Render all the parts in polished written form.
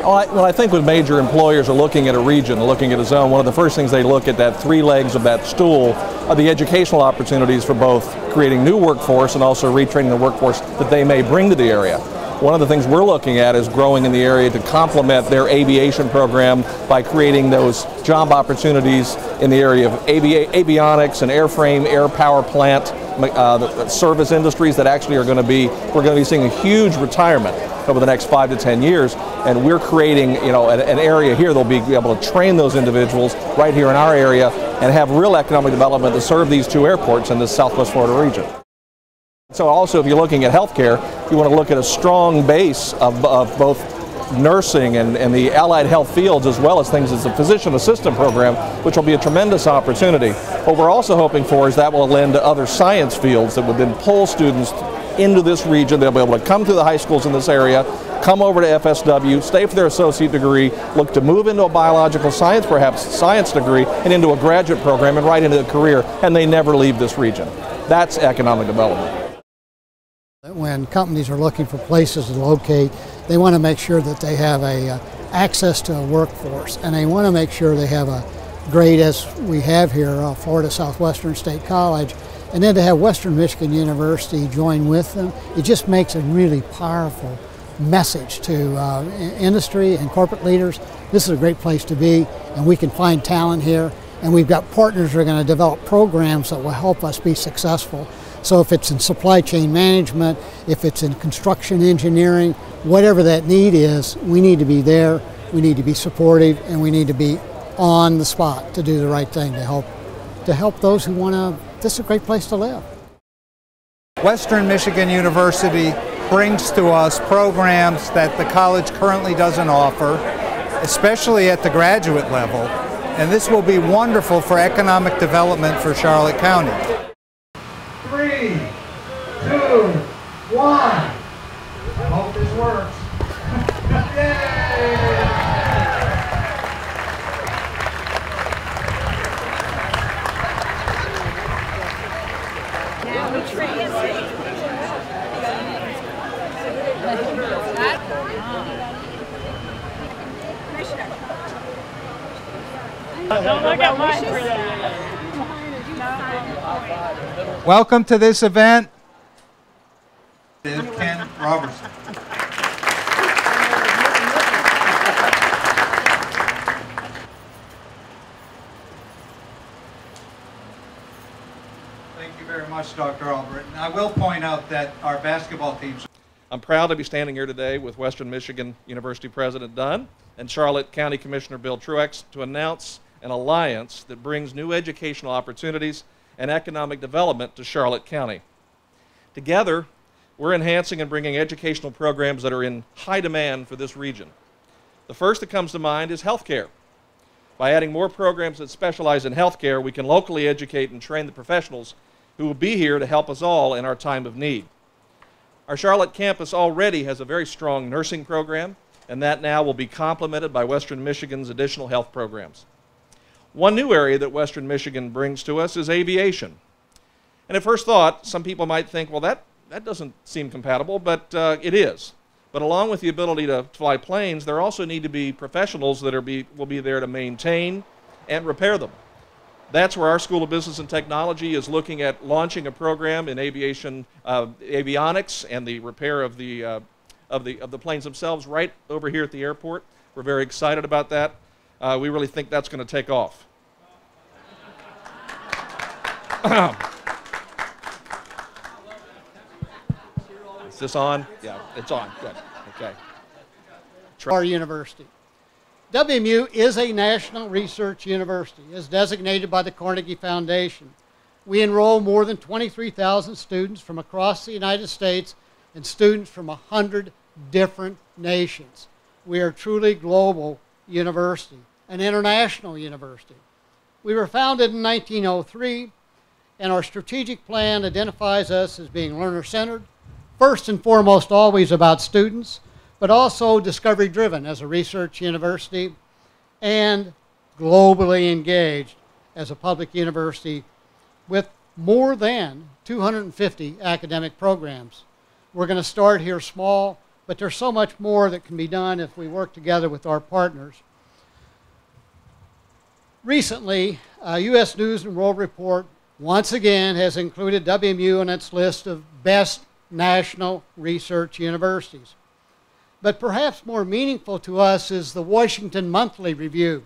Well, I think when major employers are looking at a region, looking at a zone, one of the first things they look at, that three legs of that stool, are the educational opportunities for both creating new workforce and also retraining the workforce that they may bring to the area. One of the things we're looking at is growing in the area to complement their aviation program by creating those job opportunities in the area of avionics and airframe, air power plant, the service industries that actually are going to be, we're going to be seeing a huge retirement over the next 5 to 10 years, and we're creating, you know, an area here that'll be able to train those individuals right here in our area and have real economic development to serve these two airports in the Southwest Florida region. So also, if you're looking at healthcare, you want to look at a strong base of both nursing and the allied health fields, as well as things as a physician assistant program, which will be a tremendous opportunity. What we're also hoping for is that will lend to other science fields that would then pull students into this region. They'll be able to come to the high schools in this area, come over to FSW, stay for their associate degree, look to move into a biological science, perhaps science degree, and into a graduate program and right into a career, and they never leave this region. That's economic development. When companies are looking for places to locate, they want to make sure that they have access to a workforce, and they want to make sure they have a grade, as we have here, Florida Southwestern State College, and then to have Western Michigan University join with them. It just makes a really powerful message to industry and corporate leaders. This is a great place to be, and we can find talent here, and we've got partners who are going to develop programs that will help us be successful. So if it's in supply chain management, if it's in construction engineering, whatever that need is, we need to be there, we need to be supportive, and we need to be on the spot to do the right thing to help those who want to. This is a great place to live. Western Michigan University brings to us programs that the college currently doesn't offer, especially at the graduate level, and this will be wonderful for economic development for Charlotte County. 3, 2, 1. I hope this works. Yay! Don't look at mine. Welcome to this event, Ken Robertson. Thank you very much, Dr. Allbritten. I will point out that our basketball teams. I'm proud to be standing here today with Western Michigan University President Dunn and Charlotte County Commissioner Bill Truex to announce an alliance that brings new educational opportunities and economic development to Charlotte County. Together, we're enhancing and bringing educational programs that are in high demand for this region. The first that comes to mind is healthcare. By adding more programs that specialize in healthcare, we can locally educate and train the professionals who will be here to help us all in our time of need. Our Charlotte campus already has a very strong nursing program, and that now will be complemented by Western Michigan's additional health programs. One new area that Western Michigan brings to us is aviation. And at first thought, some people might think, well, that doesn't seem compatible, but it is. But along with the ability to fly planes, there also need to be professionals that will be there to maintain and repair them. That's where our School of Business and Technology is looking at launching a program in aviation, avionics, and the repair of the planes themselves right over here at the airport. We're very excited about that. We really think that's going to take off. Is this on? Yeah, it's on. Good. Okay. Our university. WMU is a national research university, as designated by the Carnegie Foundation. We enroll more than 23,000 students from across the United States and students from 100 different nations. We are a truly global university, an international university. We were founded in 1903, and our strategic plan identifies us as being learner-centered, first and foremost always about students, but also discovery-driven as a research university and globally engaged as a public university with more than 250 academic programs. We're going to start here small. but there's so much more that can be done if we work together with our partners. Recently, U.S. News and World Report once again has included WMU on its list of best national research universities. But perhaps more meaningful to us is the Washington Monthly Review.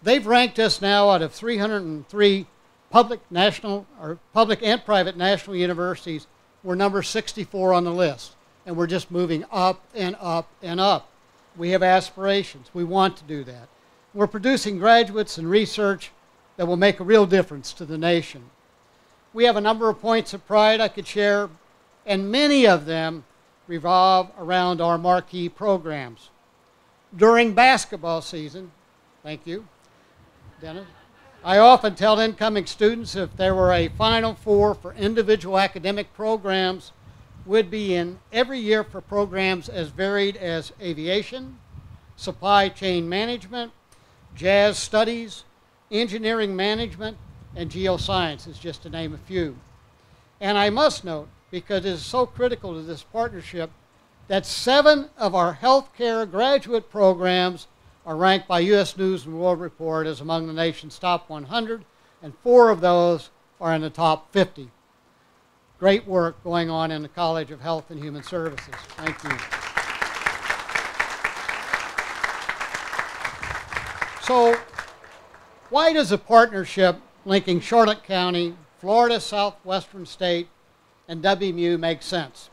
They've ranked us now out of 303 public and private national universities. We're number 64 on the list, and we're just moving up and up and up. We have aspirations. We want to do that. We're producing graduates and research that will make a real difference to the nation. We have a number of points of pride I could share, and many of them revolve around our marquee programs. During basketball season, thank you, Dennis, I often tell incoming students if there were a Final Four for individual academic programs, would be in every year for programs as varied as aviation, supply chain management, jazz studies, engineering management, and geosciences, just to name a few. And I must note, because it is so critical to this partnership, that 7 of our healthcare graduate programs are ranked by U.S. News and World Report as among the nation's top 100, and 4 of those are in the top 50. Great work going on in the College of Health and Human Services. Thank you. So, why does a partnership linking Charlotte County, Florida Southwestern State, and WMU make sense?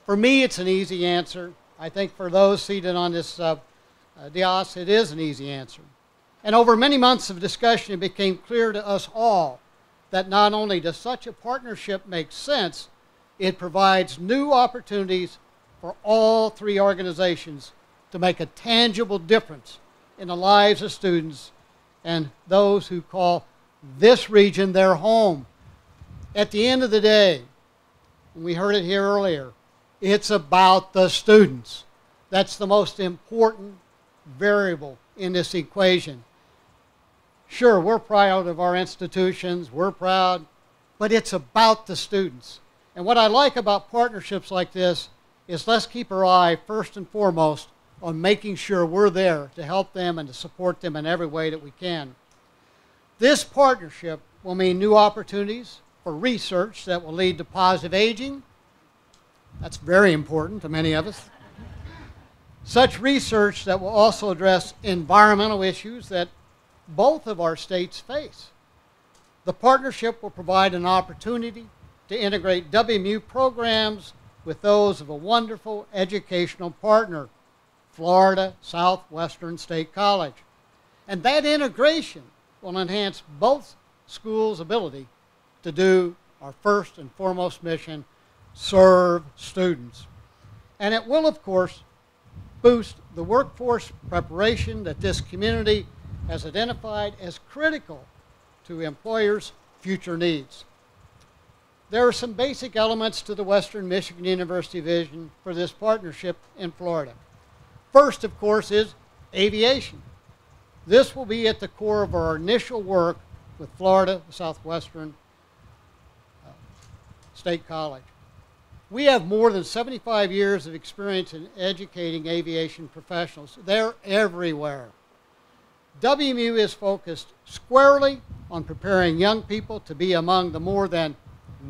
For me, it's an easy answer. I think for those seated on this dais, it is an easy answer. And over many months of discussion, it became clear to us all that not only does such a partnership make sense, it provides new opportunities for all 3 organizations to make a tangible difference in the lives of students and those who call this region their home. At the end of the day, and we heard it here earlier, it's about the students. That's the most important variable in this equation. Sure, we're proud of our institutions, we're proud, but it's about the students. And what I like about partnerships like this is let's keep our eye first and foremost on making sure we're there to help them and to support them in every way that we can. This partnership will mean new opportunities for research that will lead to positive aging. That's very important to many of us. Such research that will also address environmental issues that both of our states face. The partnership will provide an opportunity to integrate WMU programs with those of a wonderful educational partner, Florida Southwestern State College. And that integration will enhance both schools' ability to do our first and foremost mission, serve students. And it will, of course, boost the workforce preparation that this community has identified as critical to employers' future needs. There are some basic elements to the Western Michigan University vision for this partnership in Florida. First, of course, is aviation. This will be at the core of our initial work with Florida Southwestern State College. We have more than 75 years of experience in educating aviation professionals. They're everywhere. WMU is focused squarely on preparing young people to be among the more than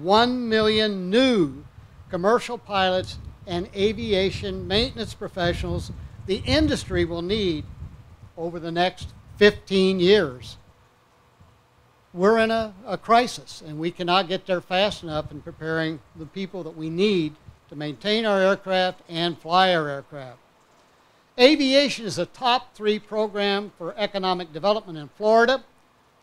1 million new commercial pilots and aviation maintenance professionals the industry will need over the next 15 years. We're in a crisis, and we cannot get there fast enough in preparing the people that we need to maintain our aircraft and fly our aircraft. Aviation is a top 3 program for economic development in Florida,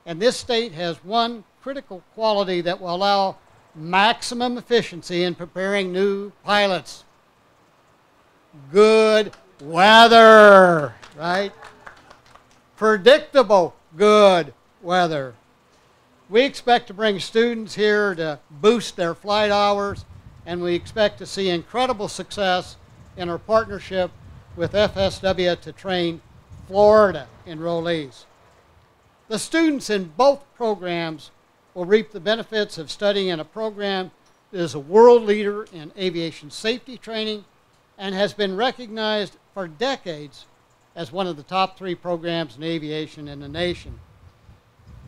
and this state has one critical quality that will allow maximum efficiency in preparing new pilots. Good weather, right? Predictable good weather. We expect to bring students here to boost their flight hours, and we expect to see incredible success in our partnership with FSW to train Florida enrollees. The students in both programs will reap the benefits of studying in a program that is a world leader in aviation safety training and has been recognized for decades as one of the top 3 programs in aviation in the nation.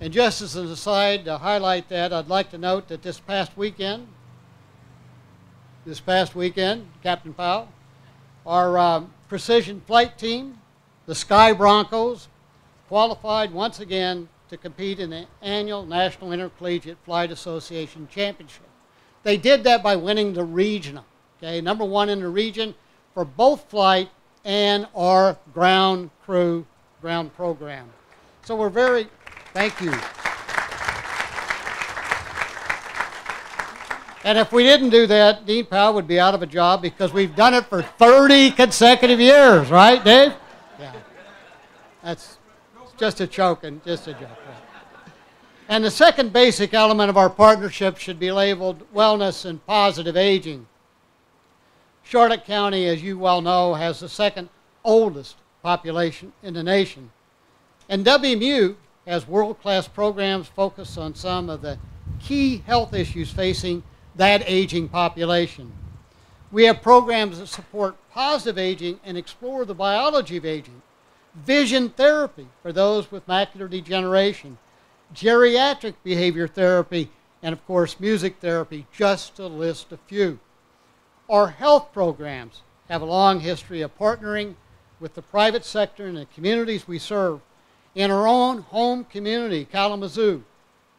And just as an aside, to highlight that, I'd like to note that this past weekend, Captain Powell, our precision flight team, the Sky Broncos, qualified once again to compete in the annual National Intercollegiate Flight Association Championship. They did that by winning the regional, okay, #1 in the region for both flight and our ground crew ground program. So we're very, thank you. And if we didn't do that, Dean Powell would be out of a job because we've done it for 30 consecutive years, right, Dave? Yeah. That's just a joke. Right? And the second basic element of our partnership should be labeled wellness and positive aging. Charlotte County, as you well know, has the second oldest population in the nation. And WMU has world-class programs focused on some of the key health issues facing that aging population. We have programs that support positive aging and explore the biology of aging, vision therapy for those with macular degeneration, geriatric behavior therapy, and of course music therapy, just to list a few. Our health programs have a long history of partnering with the private sector and the communities we serve. In our own home community, Kalamazoo,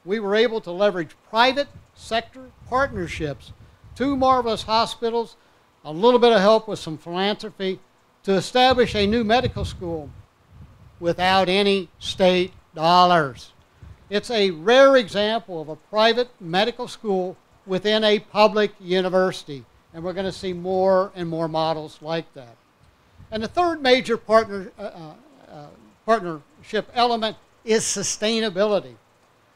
we were able to leverage private sector partnerships, 2 marvelous hospitals, a little bit of help with some philanthropy, to establish a new medical school without any state dollars. It's a rare example of a private medical school within a public university, and we're going to see more and more models like that. And the third major partnership element is sustainability,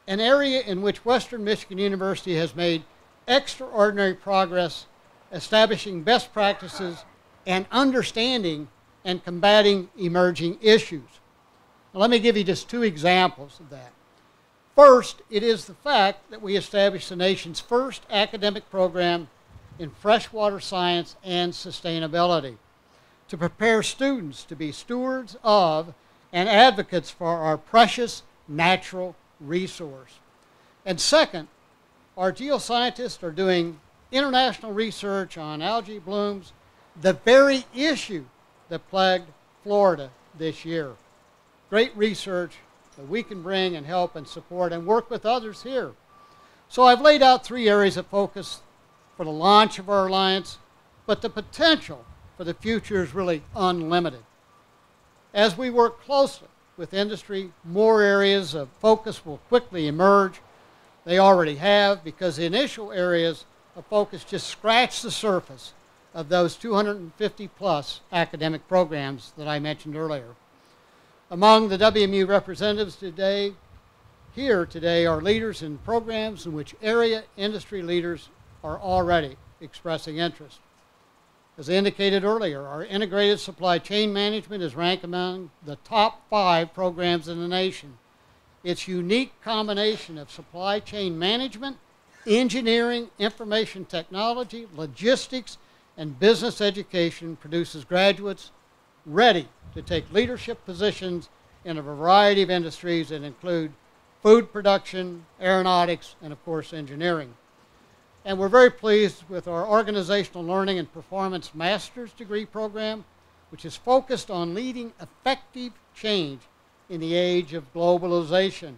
an area in which Western Michigan University has made extraordinary progress establishing best practices and understanding and combating emerging issues. Now, let me give you just 2 examples of that. First, it is the fact that we established the nation's first academic program in freshwater science and sustainability to prepare students to be stewards of and advocates for our precious natural resource. And second, our geoscientists are doing international research on algae blooms, the very issue that plagued Florida this year. Great research that we can bring and help and support and work with others here. So I've laid out 3 areas of focus for the launch of our alliance, but the potential for the future is really unlimited. As we work closely with industry, more areas of focus will quickly emerge. They already have, because the initial areas of focus just scratch the surface of those 250+ academic programs that I mentioned earlier. Among the WMU representatives here today are leaders in programs in which area industry leaders are already expressing interest. As I indicated earlier, our integrated supply chain management is ranked among the top 5 programs in the nation. Its unique combination of supply chain management, engineering, information technology, logistics, and business education produces graduates ready to take leadership positions in a variety of industries that include food production, aeronautics, and of course engineering. And we're very pleased with our Organizational Learning and Performance Master's Degree program, which is focused on leading effective change in the age of globalization.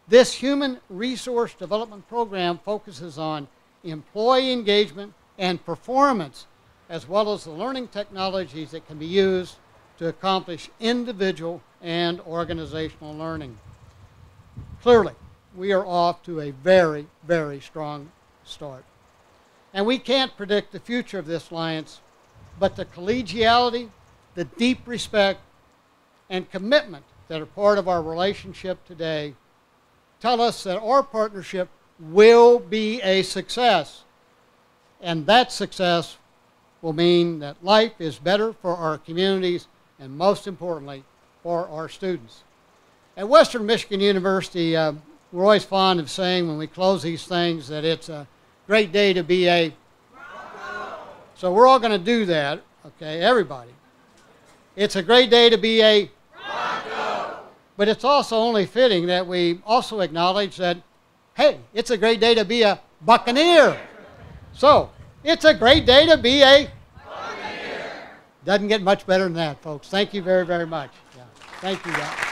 This human resource development program focuses on employee engagement and performance, as well as the learning technologies that can be used to accomplish individual and organizational learning. Clearly, we are off to a very, very strong start. And we can't predict the future of this alliance, but the collegiality, the deep respect, and commitment that are part of our relationship today tell us that our partnership will be a success. And that success will mean that life is better for our communities and, most importantly, for our students. At Western Michigan University, we're always fond of saying when we close these things that it's a great day to be a... So we're all going to do that. Okay, everybody. It's a great day to be a Bronco. But it's also only fitting that we also acknowledge that, hey, it's a great day to be a Buccaneer. So, it's a great day to be a Buccaneer. Doesn't get much better than that, folks. Thank you very, very much. Yeah. Thank you, guys.